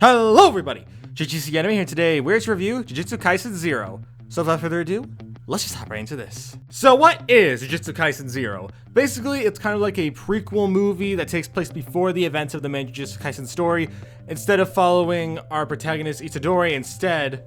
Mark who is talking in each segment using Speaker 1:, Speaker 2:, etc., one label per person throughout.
Speaker 1: Hello everybody, Jujutsu Anime here today. We're to review Jujutsu Kaisen 0. So without further ado, let's just hop right into this. So what is Jujutsu Kaisen 0? Basically, it's kind of like a prequel movie that takes place before the events of the main Jujutsu Kaisen story. Instead of following our protagonist Itadori, instead,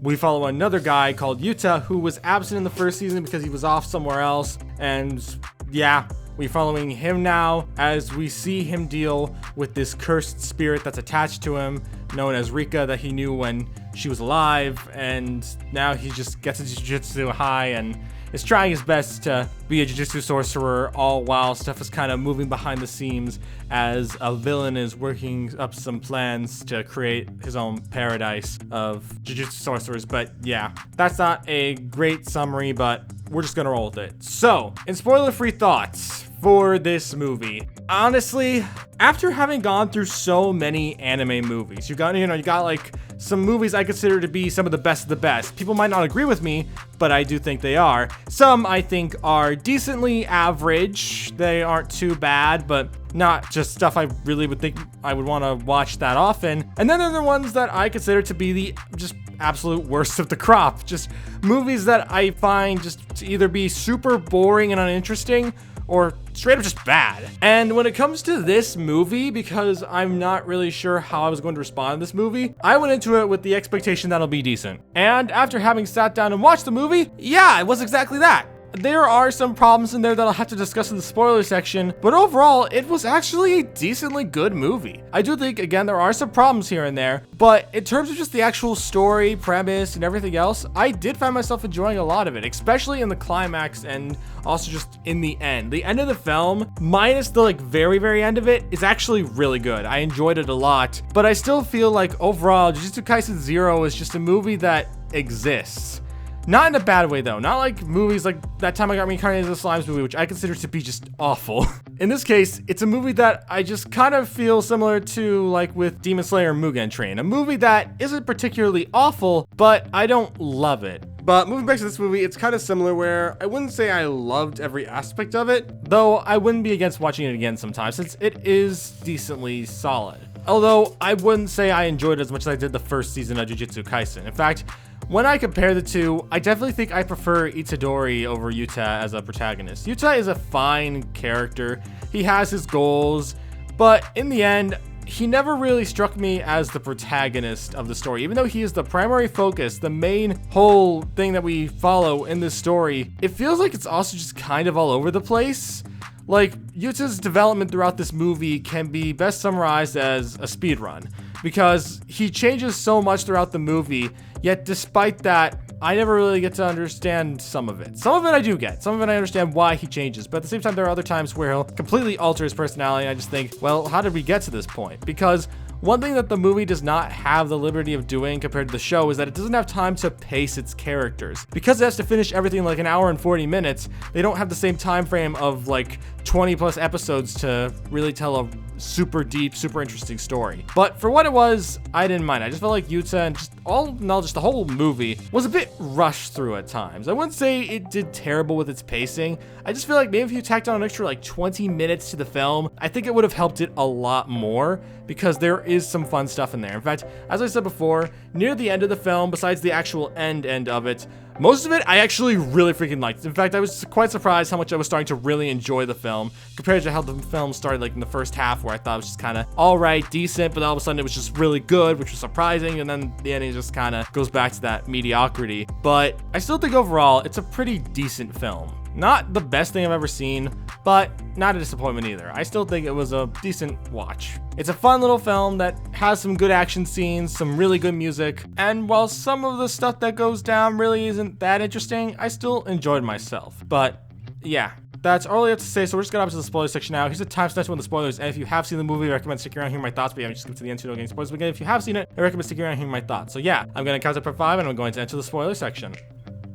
Speaker 1: we follow another guy called Yuta who was absent in the first season because he was off somewhere else. And yeah, we're following him now as we see him deal with this cursed spirit that's attached to him, known as Rika, that he knew when she was alive, and now he just gets into Jujutsu high and is trying his best to be a Jujutsu sorcerer, all while stuff is kind of moving behind the scenes as a villain is working up some plans to create his own paradise of Jujutsu sorcerers. But yeah, that's not a great summary, but we're just gonna roll with it. So, in spoiler-free thoughts for this movie, honestly, after having gone through so many anime movies, you got like some movies I consider to be some of the best. People might not agree with me, but I do think they are. Some I think are decently average. They aren't too bad, but not just stuff I really would think I would want to watch that often. And then there are the ones that I consider to be the just absolute worst of the crop. Just movies that I find just to either be super boring and uninteresting, or straight up just bad. And when it comes to this movie, because I'm not really sure how I was going to respond to this movie, I went into it with the expectation that it'll be decent. And after having sat down and watched the movie, yeah, it was exactly that. There are some problems in there that I'll have to discuss in the spoiler section, but overall, it was actually a decently good movie. I do think, again, there are some problems here and there, but in terms of just the actual story, premise, and everything else, I did find myself enjoying a lot of it, especially in the climax and also just in the end. The end of the film, minus the very end of it, is actually really good. I enjoyed it a lot, but I still feel like overall, Jujutsu Kaisen 0 is just a movie that exists. Not in a bad way though, not like movies like That Time I Got Reincarnated as a Slimes movie, which I consider to be just awful. In this case, it's a movie that I just kind of feel similar to like with Demon Slayer and Mugen Train, a movie that isn't particularly awful, but I don't love it. But moving back to this movie, it's kind of similar where I wouldn't say I loved every aspect of it, though I wouldn't be against watching it again sometimes since it is decently solid. Although I wouldn't say I enjoyed it as much as I did the first season of Jujutsu Kaisen. In fact, when I compare the two, I definitely think I prefer Itadori over Yuta as a protagonist. Yuta is a fine character. He has his goals, but in the end, he never really struck me as the protagonist of the story. Even though he is the primary focus, the main whole thing that we follow in this story, it feels like it's also just kind of all over the place. Like, Yuta's development throughout this movie can be best summarized as a speedrun, because he changes so much throughout the movie, yet despite that, I never really get to understand some of it. Some of it I do get. Some of it I understand why he changes, but at the same time, there are other times where he'll completely alter his personality, and I just think, well, how did we get to this point? Because one thing that the movie does not have the liberty of doing compared to the show is that it doesn't have time to pace its characters. Because it has to finish everything in like an hour and 40 minutes, they don't have the same time frame of like 20 plus episodes to really tell a super deep, super interesting story. But for what it was, I didn't mind. I just felt like Yuta and just just the whole movie was a bit rushed through at times. I wouldn't say it did terrible with its pacing. I just feel like maybe if you tacked on an extra like 20 minutes to the film, I think it would have helped it a lot more, because there is some fun stuff in there. In fact, as I said before, near the end of the film, besides the actual end of it, most of it I actually really freaking liked. In fact, I was quite surprised how much I was starting to really enjoy the film compared to how the film started like in the first half, where I thought it was just kind of all right, decent, but all of a sudden it was just really good, which was surprising, and then the ending just kind of goes back to that mediocrity. But I still think overall it's a pretty decent film. Not the best thing I've ever seen, but not a disappointment either. I still think it was a decent watch. It's a fun little film that has some good action scenes, some really good music, and while some of the stuff that goes down really isn't that interesting, I still enjoyed myself. But yeah, that's all I have to say, so we're just going up to the spoiler section now. Here's a timestamp with the spoilers, and if you have seen the movie, I recommend sticking around hearing my thoughts, but yeah, just skip to the end so you don't get any spoilers. But again, if you have seen it, I recommend sticking around hearing my thoughts. So yeah, I'm going to count up from 5, and I'm going to enter the spoiler section.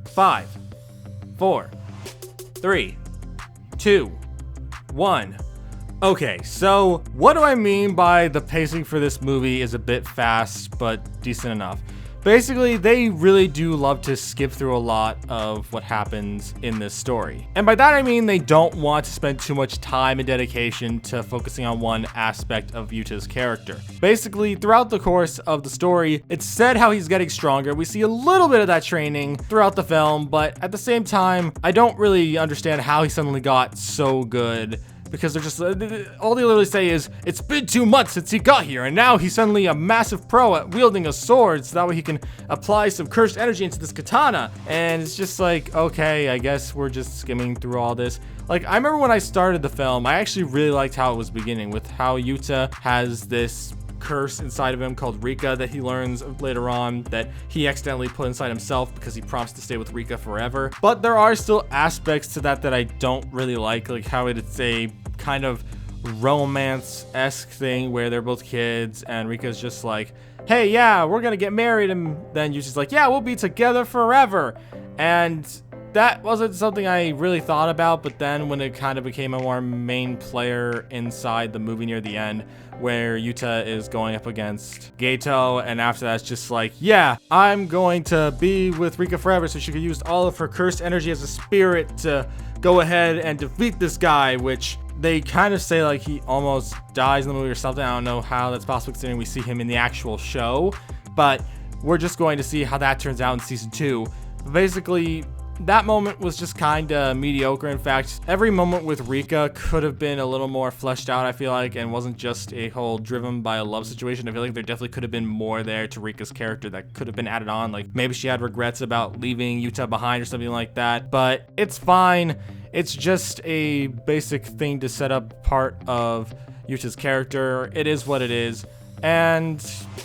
Speaker 1: 5, 4, 3, 2, 1. Okay, so what do I mean by the pacing for this movie is a bit fast, but decent enough? Basically, they really do love to skip through a lot of what happens in this story. And by that I mean they don't want to spend too much time and dedication to focusing on one aspect of Yuta's character. Basically, throughout the course of the story, it's said how he's getting stronger. We see a little bit of that training throughout the film, but at the same time, I don't really understand how he suddenly got so good. Because they're just, all they literally say is, it's been 2 months since he got here, and now he's suddenly a massive pro at wielding a sword, so that way he can apply some cursed energy into this katana. And it's just like, okay, I guess we're just skimming through all this. Like, I remember when I started the film, I actually really liked how it was beginning, with how Yuta has this curse inside of him called Rika that he learns later on that he accidentally put inside himself because he promised to stay with Rika forever. But there are still aspects to that I don't really like how it's a kind of romance-esque thing where they're both kids and Rika's just like, hey, yeah, we're gonna get married, and then Yuta's like, yeah, we'll be together forever. And that wasn't something I really thought about, but then when it kind of became a more main player inside the movie near the end, where Yuta is going up against Geto, and after that it's just like, yeah, I'm going to be with Rika forever so she could use all of her cursed energy as a spirit to go ahead and defeat this guy, which they kind of say like he almost dies in the movie or something. I don't know how that's possible considering we see him in the actual show, but we're just going to see how that turns out in season 2. Basically, that moment was just kind of mediocre. In fact, every moment with Rika could have been a little more fleshed out, I feel like, and wasn't just a whole driven by a love situation. I feel like there definitely could have been more there to Rika's character that could have been added on. Like, maybe she had regrets about leaving Yuta behind or something like that, but it's fine. It's just a basic thing to set up part of Yuta's character. It is what it is. And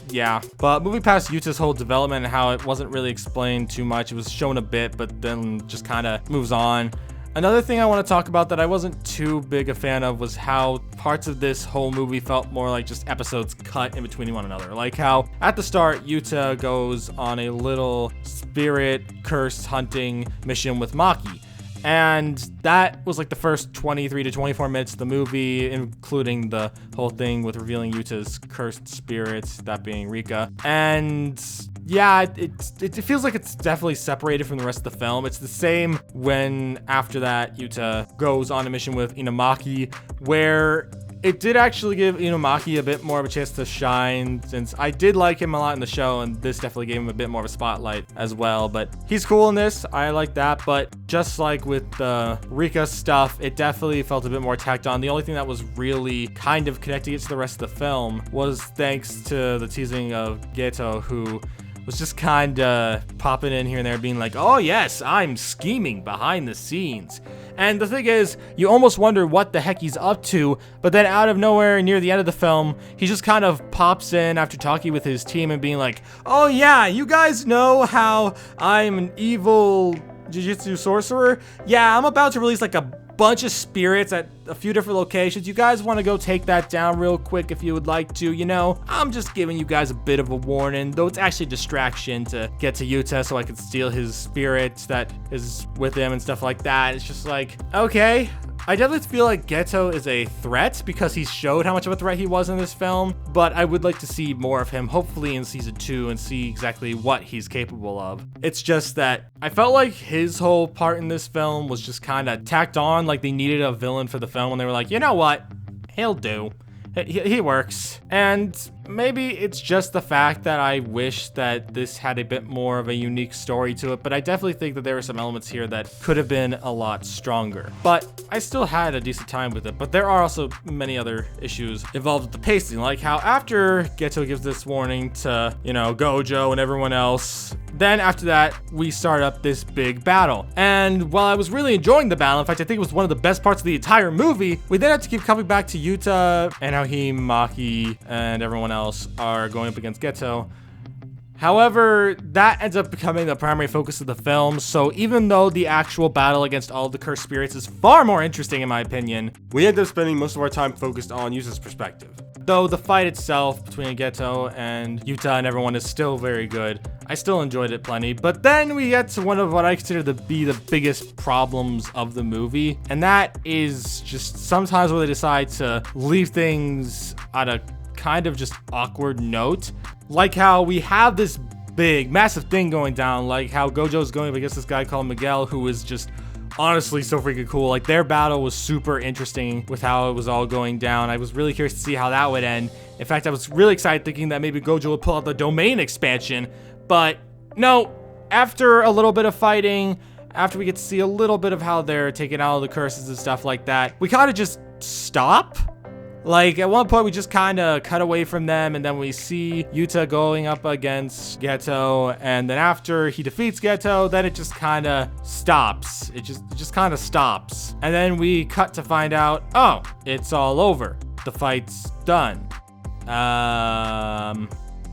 Speaker 1: yeah, but moving past Yuta's whole development and how it wasn't really explained too much, it was shown a bit, but then just kind of moves on. Another thing I want to talk about that I wasn't too big a fan of was how parts of this whole movie felt more like just episodes cut in between one another. Like how at the start, Yuta goes on a little spirit curse hunting mission with Maki. And that was like the first 23 to 24 minutes of the movie, including the whole thing with revealing Yuta's cursed spirits, that being Rika. And yeah, it feels like it's definitely separated from the rest of the film. It's the same when after that Yuta goes on a mission with Inamaki, where it did actually give Inumaki a bit more of a chance to shine, since I did like him a lot in the show, and this definitely gave him a bit more of a spotlight as well. But he's cool in this, I like that, but just like with the Rika stuff, it definitely felt a bit more tacked on. The only thing that was really kind of connecting it to the rest of the film was thanks to the teasing of Geto, who was just kind of popping in here and there being like, oh yes, I'm scheming behind the scenes. And the thing is, you almost wonder what the heck he's up to, but then out of nowhere near the end of the film, he just kind of pops in after talking with his team and being like, oh yeah, you guys know how I'm an evil Jujutsu sorcerer? Yeah, I'm about to release like a bunch of spirits at a few different locations. You guys want to go take that down real quick if you would like to, you know? I'm just giving you guys a bit of a warning, though it's actually a distraction to get to Yuta so I can steal his spirit that is with him and stuff like that. It's just like, okay. I definitely feel like Geto is a threat because he showed how much of a threat he was in this film, but I would like to see more of him, hopefully in season 2, and see exactly what he's capable of. It's just that I felt like his whole part in this film was just kind of tacked on, like they needed a villain for the film, and they were like, you know what? He'll do. He works. And maybe it's just the fact that I wish that this had a bit more of a unique story to it, but I definitely think that there are some elements here that could have been a lot stronger. But I still had a decent time with it, but there are also many other issues involved with the pacing, like how after Geto gives this warning to, you know, Gojo and everyone else, then after that, we start up this big battle. And while I was really enjoying the battle, in fact, I think it was one of the best parts of the entire movie, we then have to keep coming back to Yuta and how he, Maki, and everyone else are going up against Geto. However, that ends up becoming the primary focus of the film, so even though the actual battle against all of the cursed spirits is far more interesting in my opinion, we end up spending most of our time focused on Yuta's perspective. Though the fight itself between Geto and Yuta and everyone is still very good, I still enjoyed it plenty. But then we get to one of what I consider to be the biggest problems of the movie, and that is just sometimes where they decide to leave things at a kind of just awkward note. Like how we have this big, massive thing going down, like how Gojo's going up against this guy called Miguel, who is just honestly so freaking cool. Like, their battle was super interesting with how it was all going down. I was really curious to see how that would end. In fact, I was really excited thinking that maybe Gojo would pull out the domain expansion, but no. After a little bit of fighting, after we get to see a little bit of how they're taking out all the curses and stuff like that, we kind of just stop. Like, at one point, we just kind of cut away from them, and then we see Yuta going up against Geto, and then after he defeats Geto, then it just kind of stops. It just kind of stops. And then we cut to find out, oh, it's all over. The fight's done.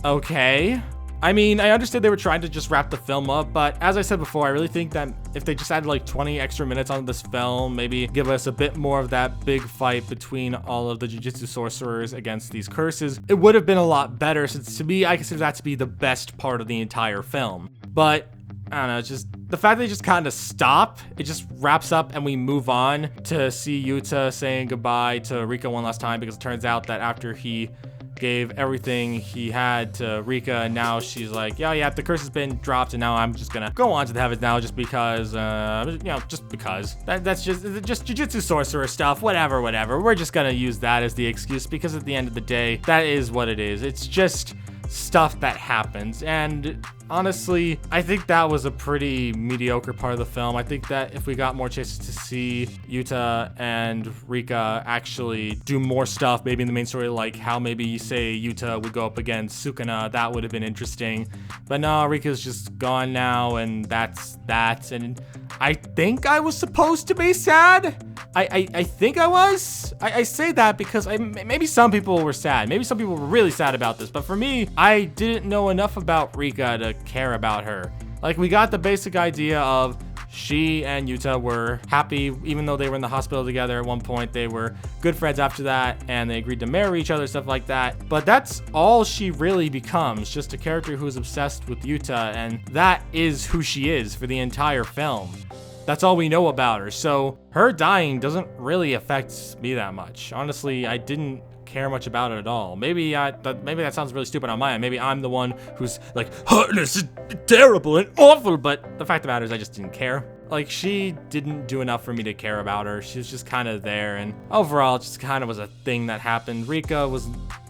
Speaker 1: Okay. I mean, I understand they were trying to just wrap the film up, but as I said before, I really think that if they just added like 20 extra minutes on this film, maybe give us a bit more of that big fight between all of the Jujutsu sorcerers against these curses, it would have been a lot better, since to me, I consider that to be the best part of the entire film. But I don't know, just the fact that they just kind of stop, it just wraps up and we move on to see Yuta saying goodbye to Rika one last time, because it turns out that after he gave everything he had to Rika, and now she's like, yeah, the curse has been dropped, and now I'm just gonna go on to the heavens now just because, just because. That's just Jujutsu sorcerer stuff, whatever. We're just gonna use that as the excuse, because at the end of the day, that is what it is. It's just stuff that happens, and honestly, I think that was a pretty mediocre part of the film. I think that if we got more chances to see Yuta and Rika actually do more stuff, maybe in the main story, like how maybe say Yuta would go up against Sukuna, that would have been interesting. But no, Rika's just gone now, and that's that. And I think I was supposed to be sad. I think I was. I say that because maybe some people were sad. Maybe some people were really sad about this. But for me, I didn't know enough about Rika to care about her. Like, we got the basic idea of she and Yuta were happy, even though they were in the hospital together at one point. They were good friends after that, and they agreed to marry each other, stuff like that. But that's all she really becomes, just a character who's obsessed with Yuta, and that is who she is for the entire film. That's all we know about her. So her dying doesn't really affect me that much. Honestly, I didn't care much about it at all. Maybe that sounds really stupid on my end. Maybe I'm the one who's like, oh, this is terrible and awful, but the fact of the matter is I just didn't care. Like, she didn't do enough for me to care about her. She was just kind of there, and overall, it just kind of was a thing that happened. Rika was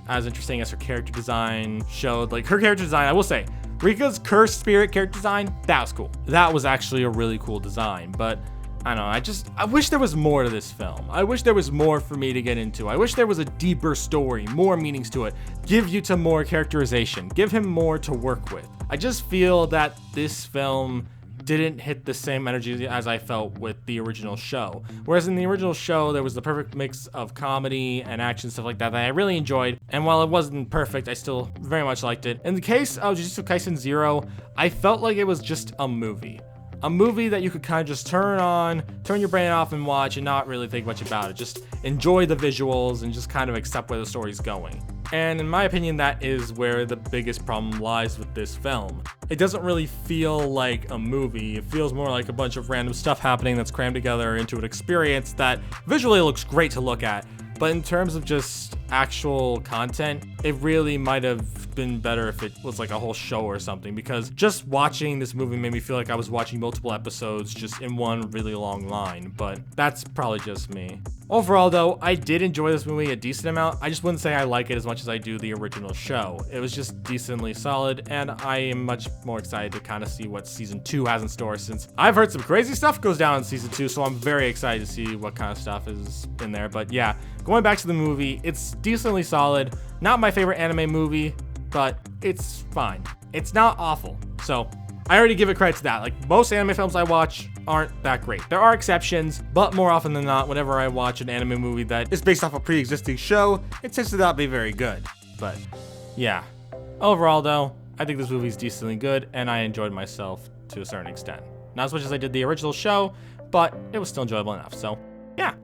Speaker 1: as interesting as her character design showed. Like, her character design, I will say, Rika's cursed spirit character design, that was cool. That was actually a really cool design, but I don't know, I wish there was more to this film. I wish there was more for me to get into. I wish there was a deeper story, more meanings to it. Give Yuta more characterization. Give him more to work with. I just feel that this film didn't hit the same energy as I felt with the original show. Whereas in the original show, there was the perfect mix of comedy and action, stuff like that I really enjoyed. And while it wasn't perfect, I still very much liked it. In the case of Jujutsu Kaisen 0, I felt like it was just a movie. A movie that you could kind of just turn your brain off and watch and not really think much about it. Just enjoy the visuals and just kind of accept where the story's going. And in my opinion, that is where the biggest problem lies with this film. It doesn't really feel like a movie. It feels more like a bunch of random stuff happening that's crammed together into an experience that visually looks great to look at. But in terms of just actual content, it really might have been better if it was like a whole show or something, because just watching this movie made me feel like I was watching multiple episodes just in one really long line, but that's probably just me. Overall though, I did enjoy this movie a decent amount. I just wouldn't say I like it as much as I do the original show. It was just decently solid, and I am much more excited to kind of see what season 2 has in store, since I've heard some crazy stuff goes down in season 2, so I'm very excited to see what kind of stuff is in there. But yeah, going back to the movie, it's decently solid. Not my favorite anime movie, but it's fine. It's not awful. So I already give it credit to that. Like, most anime films I watch aren't that great. There are exceptions, but more often than not, whenever I watch an anime movie that is based off a pre-existing show, it tends to not be very good. But yeah, overall though, I think this movie is decently good, and I enjoyed myself to a certain extent. Not as much as I did the original show, but it was still enjoyable enough. So yeah,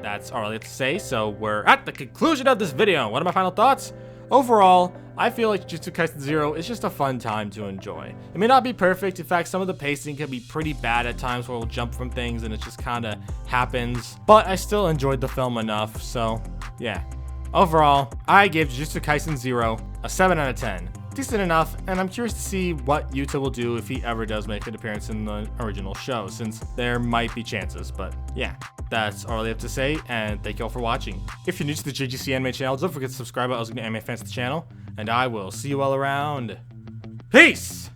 Speaker 1: that's all I have to say. So we're at the conclusion of this video. What are my final thoughts? Overall, I feel like Jujutsu Kaisen 0 is just a fun time to enjoy. It may not be perfect. In fact, some of the pacing can be pretty bad at times, where we'll jump from things and it just kind of happens. But I still enjoyed the film enough, so yeah. Overall, I give Jujutsu Kaisen 0 a 7 out of 10. decent enough, and I'm curious to see what Yuta will do if he ever does make an appearance in the original show, since there might be chances, but yeah. That's all I have to say, and thank you all for watching. If you're new to the JGC Anime channel, don't forget to subscribe to anime fans to the channel, and I will see you all around. Peace!